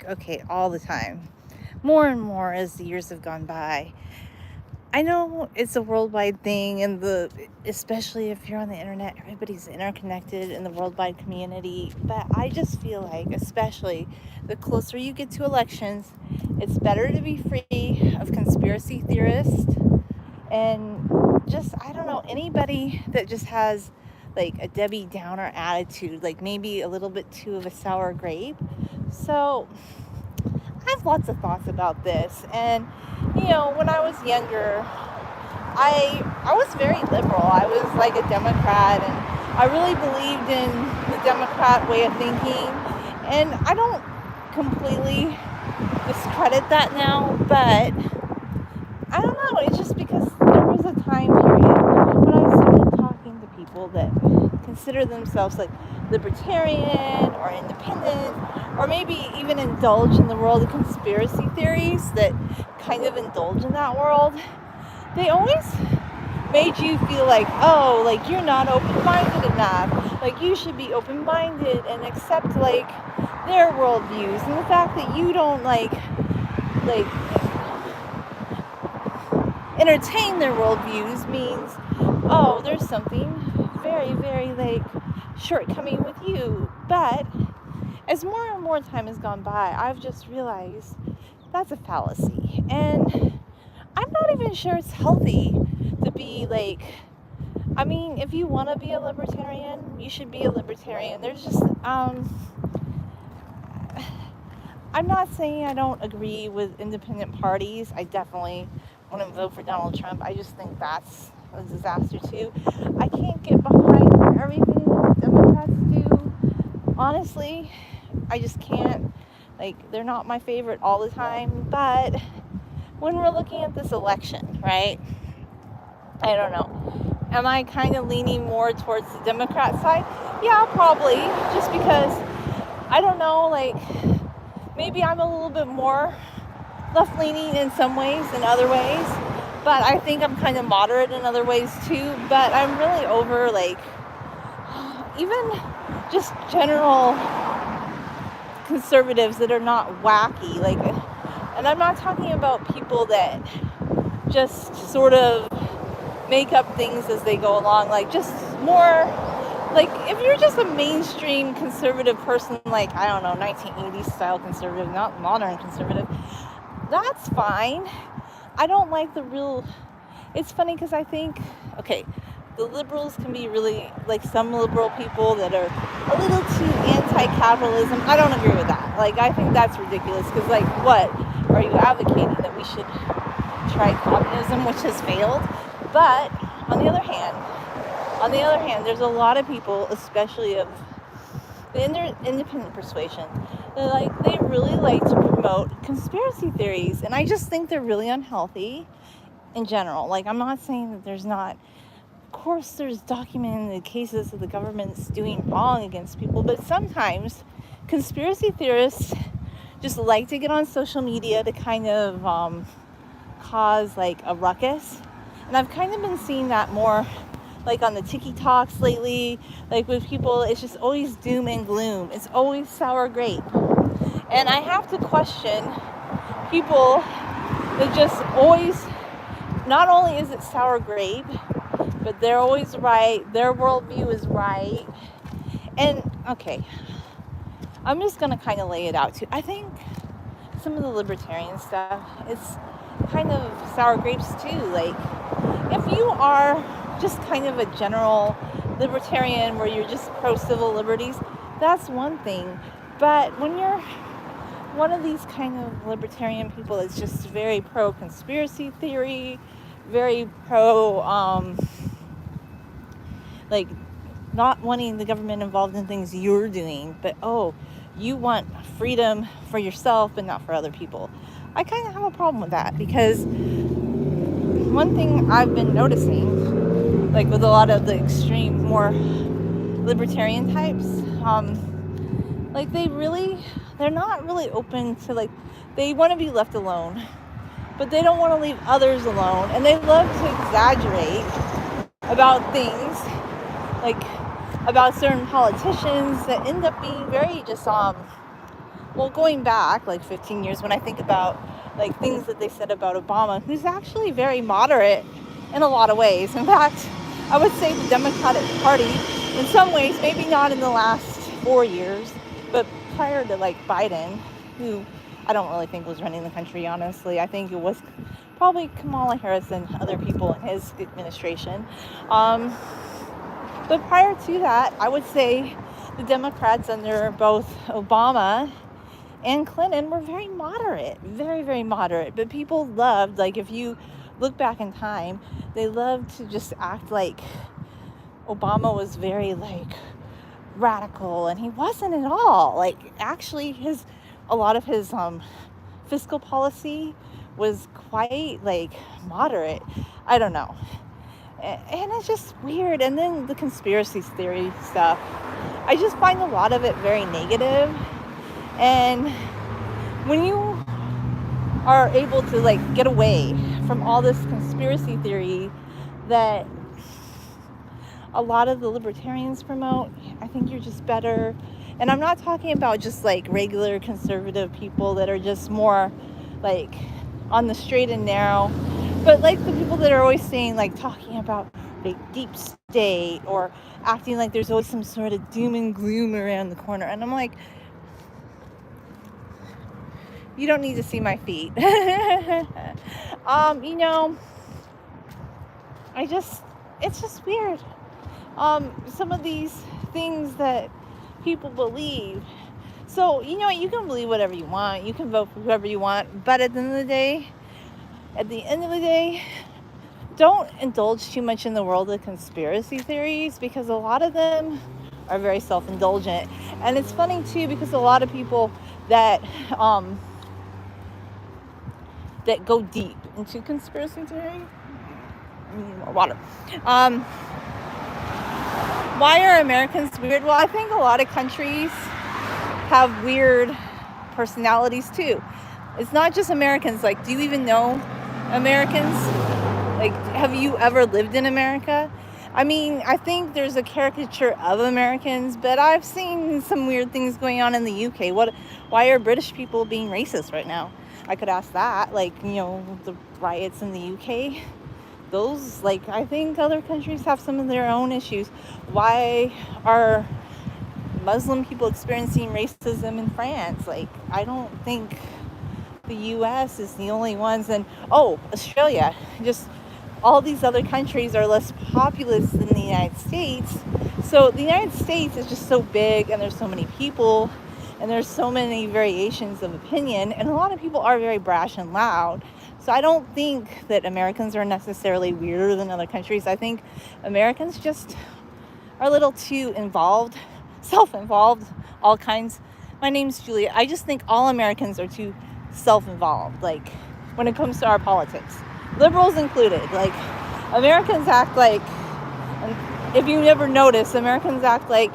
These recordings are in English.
okay, all the time, more and more as the years have gone by. I know it's a worldwide thing, and especially if you're on the internet, everybody's interconnected in the worldwide community. But I just feel like, especially the closer you get to elections, it's better to be free of conspiracy theorists and just, I don't know, anybody that just has like a Debbie Downer attitude, like maybe a little bit too of a sour grape. So I have lots of thoughts about this. And, when I was younger, I was very liberal. I was like a Democrat, and I really believed in the Democrat way of thinking. And I don't completely discredit that now, but I don't know. It's just because there was a time period when I started talking to people that consider themselves like libertarian or independent, or maybe even indulge in the world of conspiracy theories that kind of indulge in that world. They always made you feel like, oh, like you're not open-minded enough. Like you should be open-minded and accept like their worldviews. And the fact that you don't like entertain their worldviews means, oh, there's something very, very like shortcoming with you. But as more and more time has gone by, I've just realized that's a fallacy. And I'm not even sure it's healthy to be like, I mean, if you want to be a libertarian, you should be a libertarian. There's just, I'm not saying I don't agree with independent parties. I definitely want to vote for Donald Trump. I just think that's a disaster too. I can't get behind everything Democrats do. Honestly, I just can't. Like, they're not my favorite all the time. But when we're looking at this election, right? I don't know. Am I kind of leaning more towards the Democrat side? Yeah, probably. Just because, I don't know, like, maybe I'm a little bit more left-leaning in some ways than other ways. But I think I'm kind of moderate in other ways too. But I'm really over, like, even just general conservatives that are not wacky. Like, and I'm not talking about people that just sort of make up things as they go along. Like, just more, like, if you're just a mainstream conservative person, like, I don't know, 1980s style conservative, not modern conservative, that's fine. I don't like the real, it's funny because I think, okay, the liberals can be really, like, some liberal people that are a little too anti-capitalism. I don't agree with that. Like, I think that's ridiculous because, like, what? Are you advocating that we should try communism, which has failed? But on the other hand, there's a lot of people, especially of the independent persuasion, they really like to promote conspiracy theories, and I just think they're really unhealthy in general. Like, I'm not saying that there's not, of course, there's documented cases of the government's doing wrong against people, but sometimes conspiracy theorists just like to get on social media to kind of cause like a ruckus. And I've kind of been seeing that more like on the TikToks lately, like with people, it's just always doom and gloom. It's always sour grape. And I have to question people that just always, not only is it sour grape, but they're always right. Their worldview is right. And okay, I'm just going to kind of lay it out too. I think some of the libertarian stuff is kind of sour grapes too. Like, if you are just kind of a general libertarian where you're just pro civil liberties, that's one thing. But when you're one of these kind of libertarian people that's just very pro conspiracy theory, very pro like not wanting the government involved in things you're doing, but you want freedom for yourself but not for other people, I kind of have a problem with that. Because one thing I've been noticing, like with a lot of the extreme, more libertarian types, like they're not really open to, like, they want to be left alone, but they don't want to leave others alone, and they love to exaggerate about things, like about certain politicians that end up being very just well, going back like 15 years, when I think about like things that they said about Obama, who's actually very moderate in a lot of ways. In fact, I would say the Democratic Party, in some ways, maybe not in the last 4 years, but prior to like Biden, who I don't really think was running the country, honestly. I think it was probably Kamala Harris and other people in his administration. But prior to that, I would say the Democrats under both Obama and Clinton were very moderate, very, very moderate. But people loved, like, if you look back in time, they loved to just act like Obama was very, like, radical, and he wasn't at all. Like, actually, a lot of his fiscal policy was quite, like, moderate. I don't know. And it's just weird. And then the conspiracy theory stuff, I just find a lot of it very negative. And when you are able to like get away from all this conspiracy theory that a lot of the libertarians promote, I think you're just better. And I'm not talking about just like regular conservative people that are just more like on the straight and narrow, but like the people that are always saying, like, talking about like deep state or acting like there's always some sort of doom and gloom around the corner. And I'm like, you don't need to see my feet. It's just weird. Some of these things that people believe. So, you can believe whatever you want. You can vote for whoever you want. But at the end of the day, don't indulge too much in the world of conspiracy theories, because a lot of them are very self-indulgent. And it's funny, too, because a lot of people that go deep into conspiracy theory. I need more water. Why are Americans weird? Well, I think a lot of countries have weird personalities too. It's not just Americans. Like, do you even know Americans? Like, have you ever lived in America? I mean, I think there's a caricature of Americans, but I've seen some weird things going on in the UK. Why are British people being racist right now? I could ask that. Like, the riots in the UK. Those, like, I think other countries have some of their own issues. Why are Muslim people experiencing racism in France? Like, I don't think the US is the only ones. And Australia, just all these other countries are less populous than the United States. So the United States is just so big, and there's so many people, and there's so many variations of opinion, and a lot of people are very brash and loud. So I don't think that Americans are necessarily weirder than other countries. I think Americans just are a little too involved, self-involved, all kinds. My name's Julia. I just think all Americans are too self-involved, like, when it comes to our politics. Liberals included. Like, Americans act like, and if you never notice, Americans act like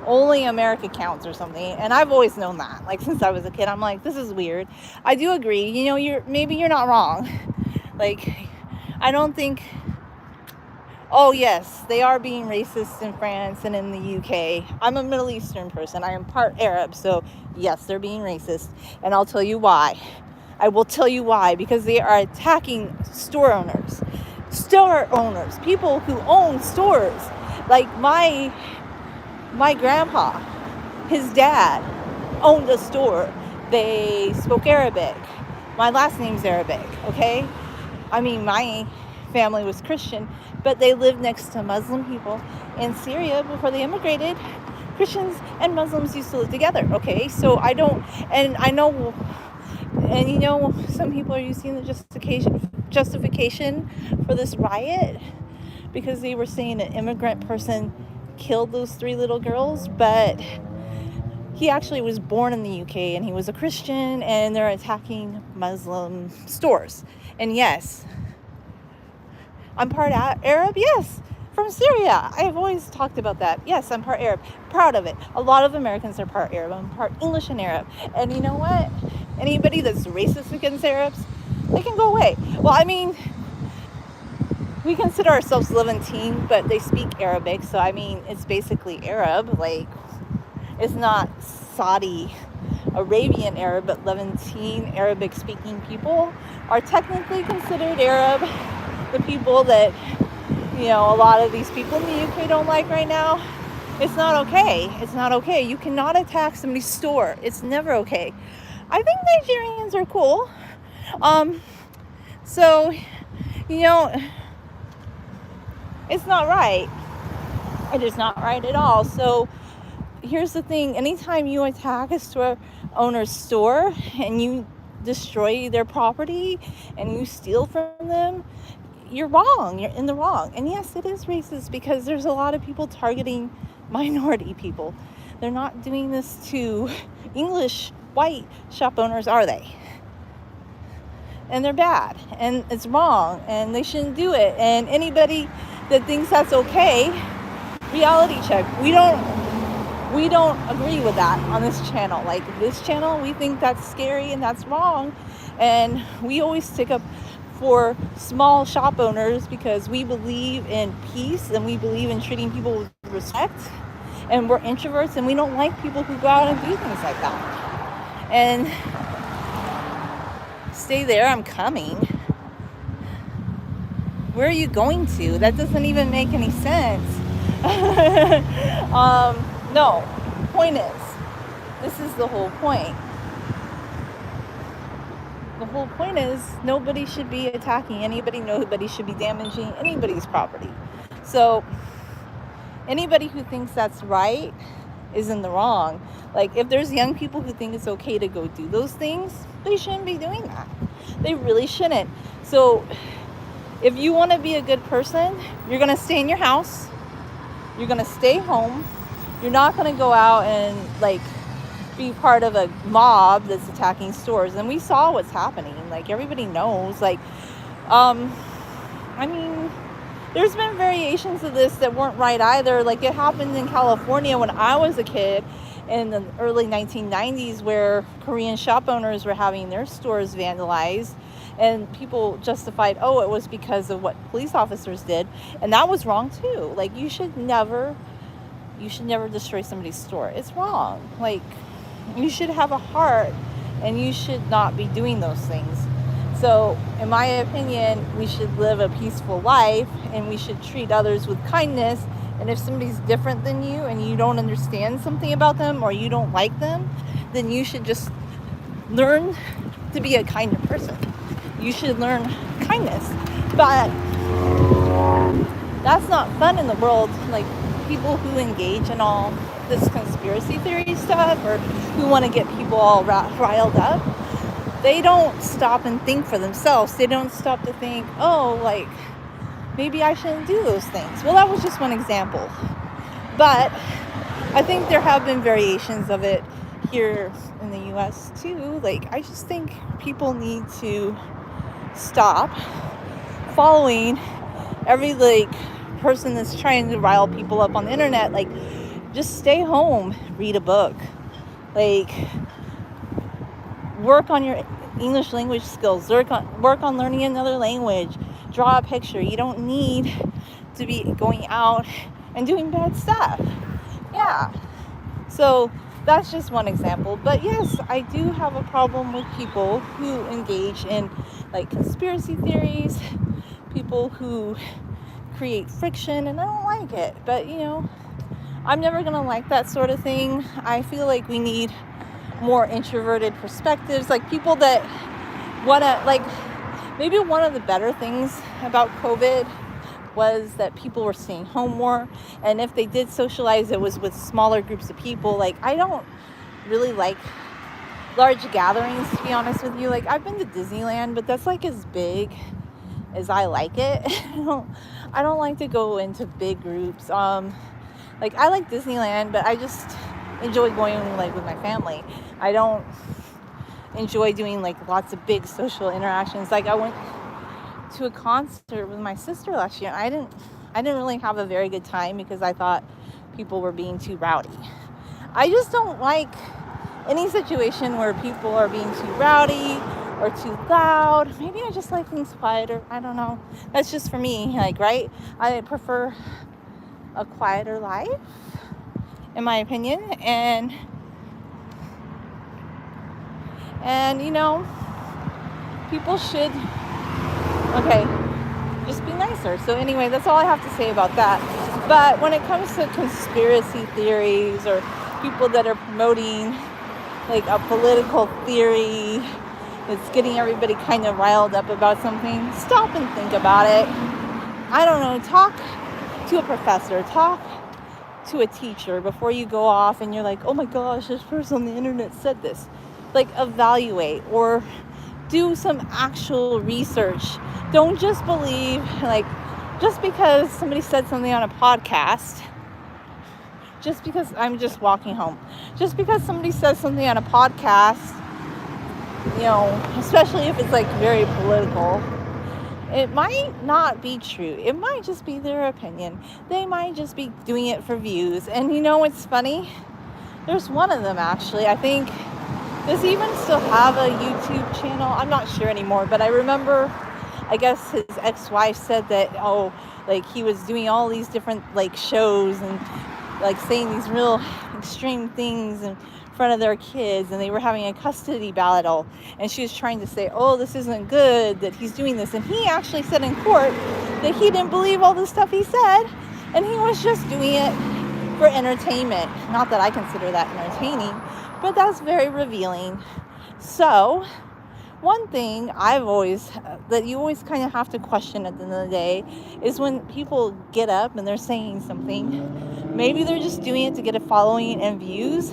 only America counts or something. And I've always known that. Like, since I was a kid, I'm like, this is weird. I do agree. You're not wrong. Like, I don't think, yes, they are being racist in France and in the UK. I'm a Middle Eastern person. I am part Arab. So yes, they're being racist. And I'll tell you why. I will tell you why. Because they are attacking store owners, people who own stores. Like my grandpa, his dad owned a store. They spoke Arabic. My last name's Arabic, okay? I mean, my family was Christian, but they lived next to Muslim people in Syria before they immigrated. Christians and Muslims used to live together, okay? So I know, some people are using the justification for this riot because they were saying an immigrant person killed those 3 little girls, but he actually was born in the UK and he was a Christian, and they're attacking Muslim stores. And yes, I'm part Arab, yes, from Syria. I've always talked about that. Yes, I'm part Arab, proud of it. A lot of Americans are part Arab. I'm part English and Arab. And you know what? Anybody that's racist against Arabs, they can go away. Well, I mean, we consider ourselves Levantine, but they speak Arabic, so I mean, it's basically Arab. Like, it's not Saudi Arabian Arab, but Levantine Arabic speaking people are technically considered Arab. The people that, a lot of these people in the UK don't like right now. It's not okay. It's not okay. You cannot attack somebody's store. It's never okay. I think Nigerians are cool. So, it's not right. It is not right at all. So here's the thing. Anytime you attack a store owner's store and you destroy their property and you steal from them, you're wrong. You're in the wrong. And yes, it is racist because there's a lot of people targeting minority people. They're not doing this to English white shop owners, are they? And they're bad and it's wrong and they shouldn't do it. And anybody that thinks that's okay, reality check. We don't agree with that on this channel. Like this channel, we think that's scary and that's wrong. And we always stick up for small shop owners because we believe in peace and we believe in treating people with respect. And we're introverts and we don't like people who go out and do things like that. And stay there, I'm coming. Where are you going to? That doesn't even make any sense. No, point is, this is the whole point. The whole point is nobody should be attacking anybody. Nobody should be damaging anybody's property. So anybody who thinks that's right is in the wrong. Like if there's young people who think it's okay to go do those things, they shouldn't be doing that. They really shouldn't. So if you want to be a good person, you're going to stay in your house. You're going to stay home. You're not going to go out and be part of a mob that's attacking stores. And we saw what's happening. Like everybody knows. There's been variations of this that weren't right either. Like it happened in California when I was a kid in the early 1990s where Korean shop owners were having their stores vandalized. And people justified, it was because of what police officers did. And that was wrong too. Like you should never destroy somebody's store. It's wrong. Like you should have a heart and you should not be doing those things. So in my opinion, we should live a peaceful life and we should treat others with kindness. And if somebody's different than you and you don't understand something about them or you don't like them, then you should just learn to be a kinder person. You should learn kindness. But that's not fun in the world. Like people who engage in all this conspiracy theory stuff or who want to get people all riled up, they don't stop and think for themselves. They don't stop to think, maybe I shouldn't do those things. Well, that was just one example. But I think there have been variations of it here in the US too. I just think people need to stop following every person that's trying to rile people up on the internet. Just stay home, read a book, work on your English language skills, work on learning another language, draw a picture. You don't need to be going out and doing bad stuff. Yeah. So that's just one example. But yes, I do have a problem with people who engage in conspiracy theories, people who create friction, and I don't like it. But I'm never gonna like that sort of thing. I feel like we need more introverted perspectives, people that wanna maybe one of the better things about COVID was that people were staying home more, and if they did socialize, it was with smaller groups of people. I don't really like large gatherings, to be honest with you. I've been to Disneyland, but that's as big as I like it. I don't like to go into big groups. I like Disneyland, but I just enjoy going with my family. I don't enjoy doing lots of big social interactions. I went to a concert with my sister last year. I didn't really have a very good time because I thought people were being too rowdy. I just don't like any situation where people are being too rowdy or too loud. Maybe I just like things quieter. I don't know. That's just for me, right? I prefer a quieter life, in my opinion. And And, people should, okay, just be nicer. So anyway, that's all I have to say about that. But when it comes to conspiracy theories or people that are promoting like a political theory that's getting everybody kind of riled up about something, stop and think about it. I don't know, talk to a professor, talk to a teacher before you go off and you're like, oh my gosh, this person on the internet said this. Like, evaluate or do some actual research. Don't just believe, like, just because somebody said something on a podcast, just because I'm just walking home, just because somebody says something on a podcast, especially if it's like very political, it might not be true. It might just be their opinion. They might just be doing it for views. And what's funny? There's one of them actually. I think, does he even still have a YouTube channel? I'm not sure anymore, but I remember, I guess his ex-wife said that, like he was doing all these different like shows and like saying these real extreme things in front of their kids, and they were having a custody battle, and she was trying to say, oh, this isn't good that he's doing this, and he actually said in court that he didn't believe all the stuff he said, and he was just doing it for entertainment. Not that I consider that entertaining, but that's very revealing. So one thing that you always kind of have to question at the end of the day is when people get up and they're saying something, maybe they're just doing it to get a following and views,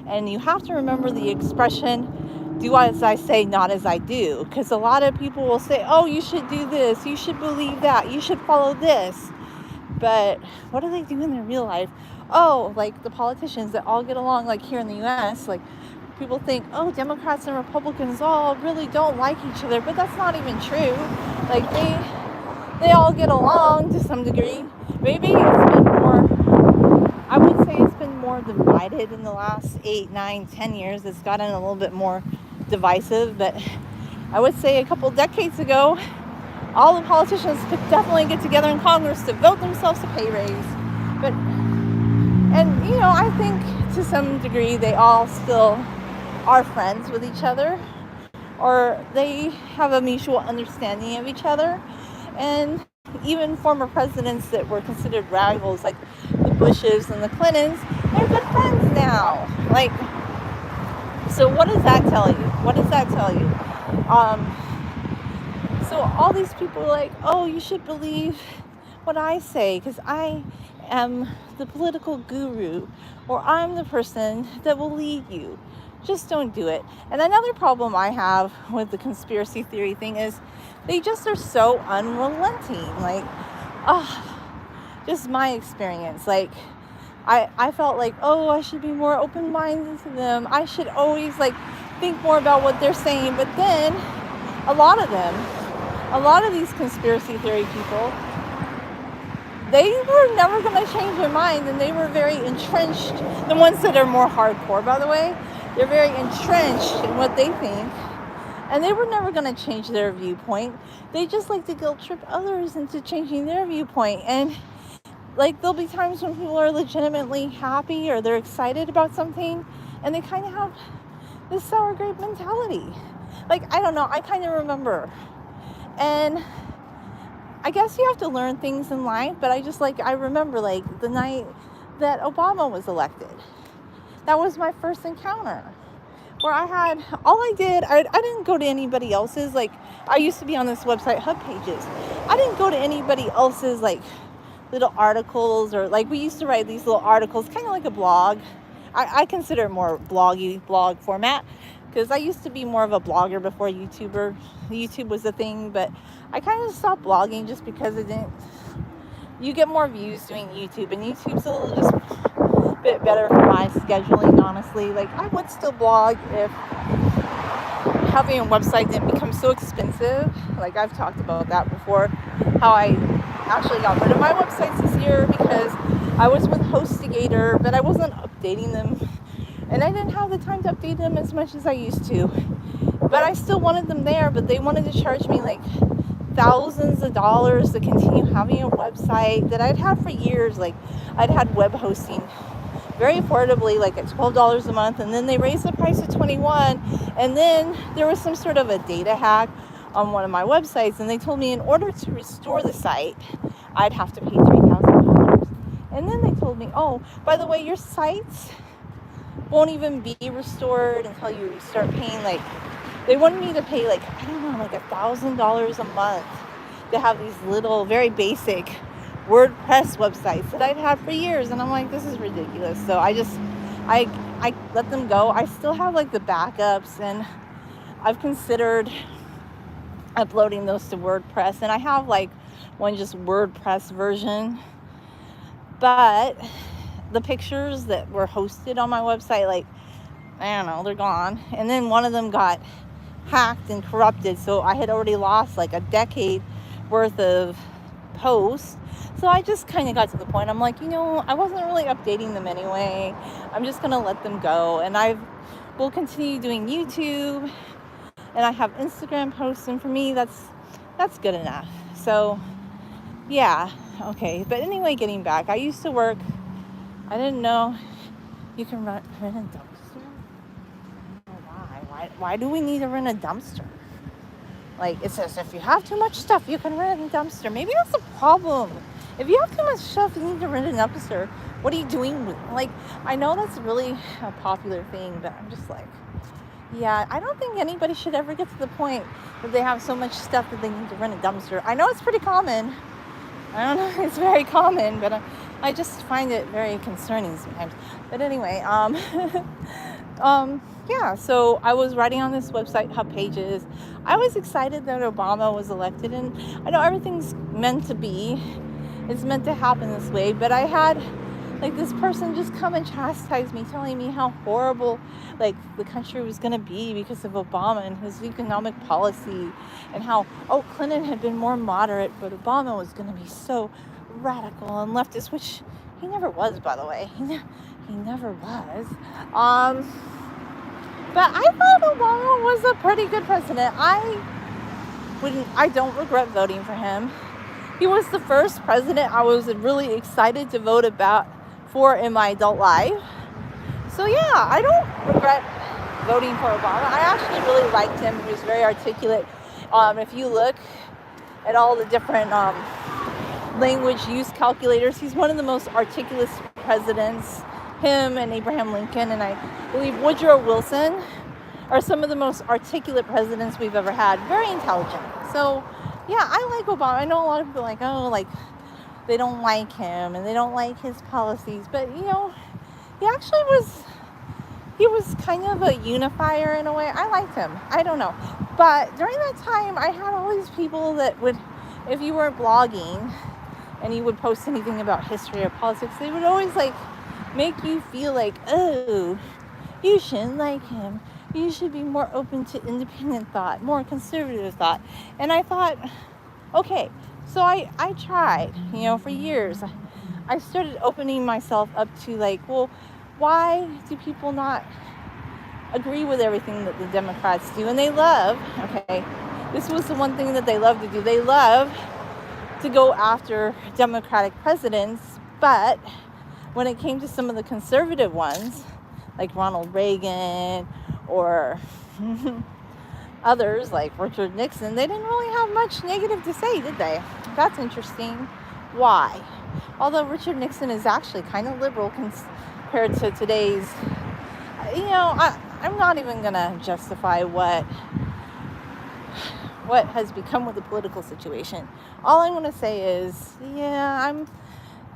and you have to remember the expression, do as I say, not as I do, because a lot of people will say, oh, you should do this, you should believe that, you should follow this, but what do they do in their real life? Oh, like the politicians that all get along, like here in the US, like people think, oh, Democrats and Republicans all really don't like each other, but that's not even true. Like they all get along to some degree. Maybe it's been more, I would say it's been more divided in the last 8, 9, 10 years. It's gotten a little bit more divisive, but I would say a couple decades ago, all the politicians could definitely get together in Congress to vote themselves a pay raise. And I think to some degree they all still are friends with each other, or they have a mutual understanding of each other. And even former presidents that were considered rivals, like the Bushes and the Clintons, they're good friends now. Like, so what does that tell you? So all these people are like, oh, you should believe what I say because I am the political guru, or I'm the person that will lead you. Just don't do it. And another problem I have with the conspiracy theory thing is they just are so unrelenting. Like, just my experience. Like, I felt like, oh, I should be more open-minded to them. I should always think more about what they're saying. But then a lot of these conspiracy theory people, they were never going to change their mind, and they were very entrenched. The ones that are more hardcore, by the way, they're very entrenched in what they think, and they were never going to change their viewpoint. They just like to guilt trip others into changing their viewpoint. And there'll be times when people are legitimately happy or they're excited about something, and they kind of have this sour grape mentality. I don't know, I kind of remember. And I guess you have to learn things in life, but I remember the night that Obama was elected. That was my first encounter where I didn't go to anybody else's, I used to be on this website, Hub Pages. I didn't go to anybody else's, little articles, or we used to write these little articles, kind of like a blog. I consider it more blog format, because I used to be more of a blogger before YouTube was a thing, but I kind of stopped blogging just because you get more views doing YouTube, and YouTube's a little just bit better for my scheduling, honestly. I would still blog if having a website didn't become so expensive. I've talked about that before, how I actually got rid of my websites this year because I was with HostGator, but I wasn't updating them, and I didn't have the time to update them as much as I used to. But I still wanted them there, but they wanted to charge me thousands of dollars to continue having a website that I'd had for years. I'd had web hosting very affordably, like at $12 a month, and then they raised the price to $21. And then there was some sort of a data hack on one of my websites, and they told me in order to restore the site, I'd have to pay $3,000. And then they told me, oh, by the way, your sites won't even be restored until you start paying, like, they wanted me to pay, like, I don't know, like $1,000 a month to have these little, very basic WordPress websites that I'd had for years. And I'm like, this is ridiculous. So I let them go. I still have like the backups, and I've considered uploading those to WordPress, and I have like one just WordPress version, but the pictures that were hosted on my website, like, I don't know, they're gone. And then one of them got hacked and corrupted, so I had already lost like a decade worth of posts. So I just kind of got to the point, I'm like, I wasn't really updating them anyway. I'm just gonna let them go, and I will continue doing YouTube, and I have Instagram posts, and for me that's good enough. So yeah, okay. But anyway, getting back, I used to work, I didn't know you can rent a dumpster. Why do we need to rent a dumpster? Like, it says if you have too much stuff, you can rent a dumpster. Maybe that's the problem. If you have too much stuff, you need to rent a dumpster. What are you doing with, like, I know that's really a popular thing, but I'm just like, yeah, I don't think anybody should ever get to the point that they have so much stuff that they need to rent a dumpster. I know it's pretty common. I don't know, it's very common, but I just find it very concerning sometimes. But anyway, yeah, so I was writing on this website, Hub Pages. I was excited that Obama was elected, and I know everything's meant to be. It's meant to happen this way, but I had like this person just come and chastise me, telling me how horrible like the country was going to be because of Obama and his economic policy, and how, Clinton had been more moderate, but Obama was going to be so radical and leftist, which he never was, by the way. He never was. But I thought Obama was a pretty good president. I don't regret voting for him. He was the first president I was really excited to vote for in my adult life. So yeah, I don't regret voting for Obama. I actually really liked him. He was very articulate. If you look at all the different language use calculators, he's one of the most articulate presidents. Him and Abraham Lincoln, and I believe Woodrow Wilson, are some of the most articulate presidents we've ever had. Very intelligent. So yeah, I like Obama. I know a lot of people are like, they don't like him and they don't like his policies, but he actually was kind of a unifier in a way. I liked him. I don't know. But during that time, I had all these people that would, if you weren't blogging and you would post anything about history or politics, they would always like make you feel like, oh, you shouldn't like him. You should be more open to independent thought, more conservative thought. And I thought, okay, so I tried, for years. I started opening myself up to like, well, why do people not agree with everything that the Democrats do? And they love, this was the one thing that they love to do. They love to go after Democratic presidents, but when it came to some of the conservative ones, like Ronald Reagan or others like Richard Nixon, they didn't really have much negative to say, did they? That's interesting. Why? Although Richard Nixon is actually kind of liberal compared to today's, I'm not even going to justify what has become with the political situation. All I'm going to say is,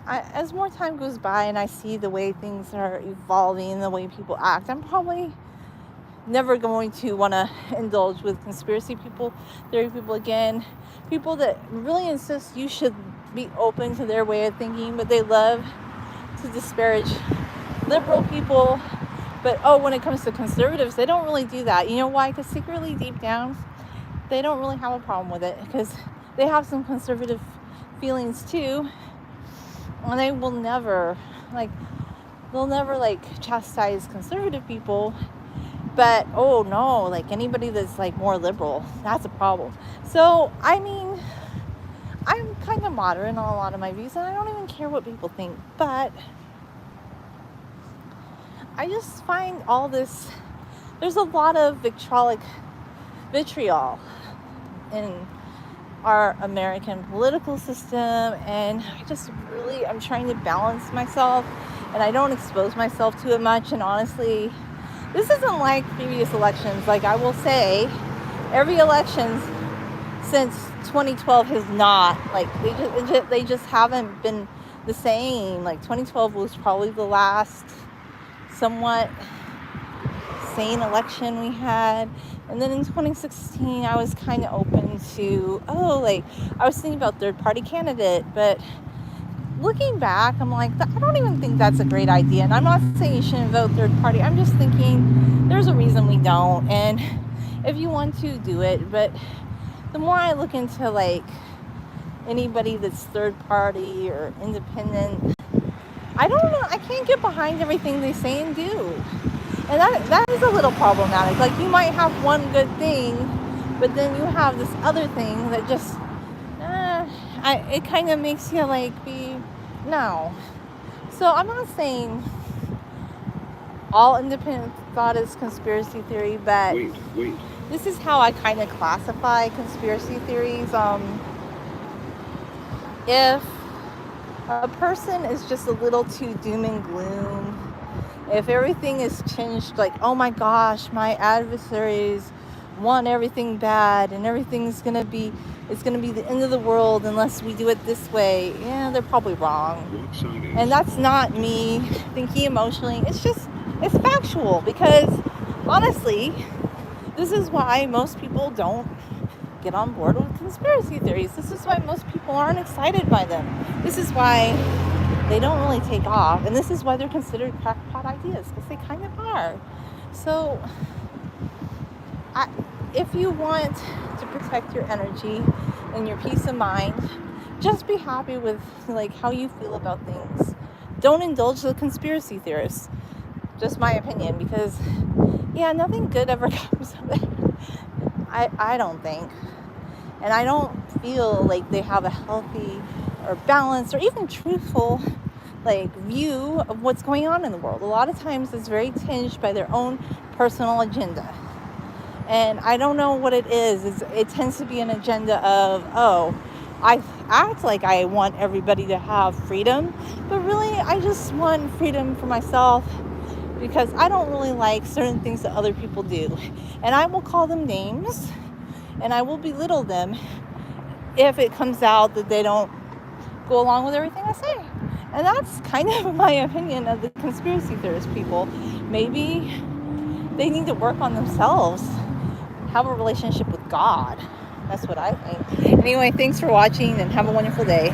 as more time goes by and I see the way things are evolving, the way people act, I'm probably never going to want to indulge with conspiracy theory people again. People that really insist you should be open to their way of thinking, but they love to disparage liberal people. But when it comes to conservatives, they don't really do that. You know why? Because secretly, deep down, they don't really have a problem with it, because they have some conservative feelings too. And they will never, chastise conservative people. But, anybody that's, more liberal, that's a problem. So, I'm kind of moderate on a lot of my views, and I don't even care what people think. But I just find all this, there's a lot of vitriol in our American political system, and I'm trying to balance myself, and I don't expose myself to it much. And honestly, this isn't like previous elections. Like, I will say, every election since 2012 has not, like, they just haven't been the same. Like, 2012 was probably the last somewhat sane election we had. And then in 2016, I was kind of open to, I was thinking about third-party candidate. But looking back, I'm like, I don't even think that's a great idea. And I'm not saying you shouldn't vote third-party. I'm just thinking there's a reason we don't. And if you want to, do it. But the more I look into, like, anybody that's third-party or independent, I don't know. I can't get behind everything they say and do. And that is a little problematic. Like, you might have one good thing, but then you have this other thing that just, it kind of makes you, like, no. So I'm not saying all independent thought is conspiracy theory, but this is how I kind of classify conspiracy theories. If a person is just a little too doom and gloom, if everything is changed, like, oh my gosh, my adversaries want everything bad and it's gonna be the end of the world unless we do it this way, yeah, they're probably wrong. And that's not me thinking emotionally. It's factual, because honestly, this is why most people don't get on board with conspiracy theories. This is why most people aren't excited by them. This is why they don't really take off, and this is why they're considered crackpot ideas, because they kind of are. So if you want to protect your energy and your peace of mind, just be happy with, like, how you feel about things. Don't indulge the conspiracy theorists. Just my opinion, because nothing good ever comes of it. I don't think. And I don't feel like they have a healthy or balanced or even truthful, like, view of what's going on in the world. A lot of times it's very tinged by their own personal agenda. And I don't know what it is. It tends to be an agenda of, I act like I want everybody to have freedom, but really I just want freedom for myself, because I don't really like certain things that other people do. And I will call them names, and I will belittle them if it comes out that they don't go along with everything I say. And that's kind of my opinion of the conspiracy theorist people. Maybe they need to work on themselves, have a relationship with God. That's what I think. Anyway, thanks for watching, and have a wonderful day.